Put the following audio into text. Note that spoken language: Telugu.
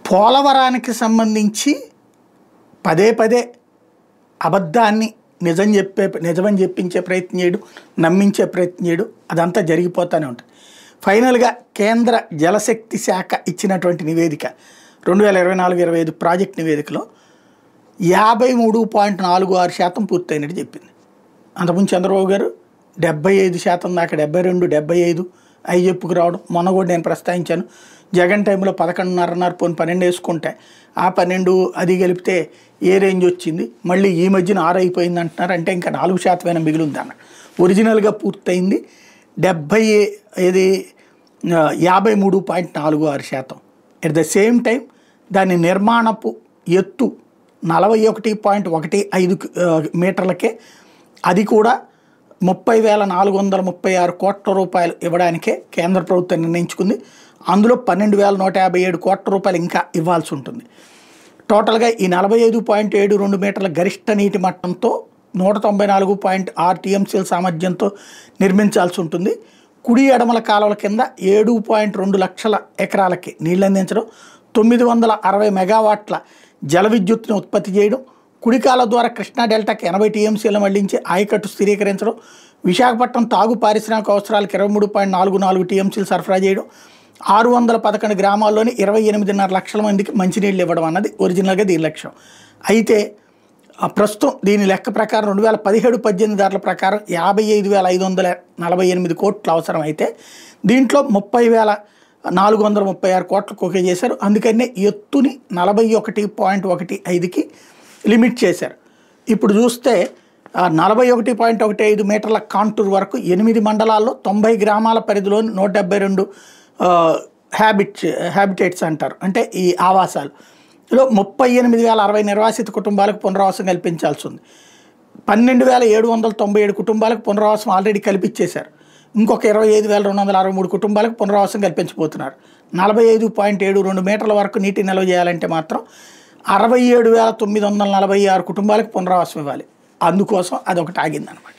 పోలవరానికి సంబంధించి పదే పదే అబద్ధాన్ని నిజమని చెప్పించే ప్రయత్నం చేయడం, నమ్మించే ప్రయత్నం చేయడం, అదంతా జరిగిపోతూనే ఉంటుంది. ఫైనల్గా కేంద్ర జలశక్తి శాఖ ఇచ్చినటువంటి నివేదిక 2024-25 ప్రాజెక్ట్ నివేదికలో 53.46% పూర్తయినట్టు చెప్పింది. అంతకుముందు చంద్రబాబు గారు 75% దాకా 72, 75 అవి చెప్పుకు రావడం. మొన్న కూడా నేను ప్రస్తావించాను, జగన్ టైంలో 11.5 పోనీ 12 వేసుకుంటే ఆ 12 అది కలిపితే ఏ రేంజ్ వచ్చింది, మళ్ళీ ఈ మధ్యన 6 అయిపోయింది అంటున్నారు. అంటే ఇంకా 4% మిగిలింది అన్న. ఒరిజినల్గా పూర్తయింది 53.46%. ఎట్ ద సేమ్ టైం దాని నిర్మాణపు ఎత్తు 41.15 మీటర్లకే, అది కూడా 30,436 కోట్ల రూపాయలు ఇవ్వడానికే కేంద్ర ప్రభుత్వం నిర్ణయించుకుంది. అందులో 12,157 కోట్ల రూపాయలు ఇంకా ఇవ్వాల్సి ఉంటుంది. టోటల్గా ఈ 45.72 మీటర్ల గరిష్ట నీటి మట్టంతో 194.6 టీఎంసీల సామర్థ్యంతో నిర్మించాల్సి ఉంటుంది. కుడి ఎడమల కాలువల కింద 7.2 లక్షల ఎకరాలకి నీళ్ళు అందించడం, 960 మెగావాట్ల జల విద్యుత్తును ఉత్పత్తి చేయడం, కుడి కాలువ ద్వారా కృష్ణా డెల్టాకి 80 టీఎంసీలు మళ్లించి ఆయకట్టు స్థిరీకరించడం, విశాఖపట్నం తాగు పారిశ్రామిక అవసరాలకు 23.44 టీఎంసీలు సరఫరా చేయడం, 611 గ్రామాల్లోని 28.5 లక్షల మందికి మంచినీళ్ళు ఇవ్వడం అన్నది ఒరిజినల్గా దీని లక్ష్యం. అయితే ప్రస్తుతం దీని లెక్క ప్రకారం 2017-18 ధరల ప్రకారం 55,548 కోట్లు అవసరం. అయితే దీంట్లో 30,436 కోట్లకు ఓకే చేశారు. అందుకనే ఎత్తుని 41.15కి లిమిట్ చేశారు. ఇప్పుడు చూస్తే 41.15 మీటర్ల కాంటూర్ వరకు 8 మండలాల్లో 90 గ్రామాల పరిధిలోని 172 హ్యాబిటేట్స్ అంటారు, అంటే ఈ ఆవాసాలు 38,060 నిర్వాసిత కుటుంబాలకు పునరావాసం కల్పించాల్సి ఉంది. 12,797 కుటుంబాలకు పునరావాసం ఆల్రెడీ కల్పించేశారు. ఇంకొక 25,263 కుటుంబాలకు పునరావాసం కల్పించబోతున్నారు. 45.72 మీటర్ల వరకు నీటి నిల్వ చేయాలంటే మాత్రం 67,946 కుటుంబాలకు పునరావాసం ఇవ్వాలి. అందుకోసం అదొకటి ఆగిందనమాట.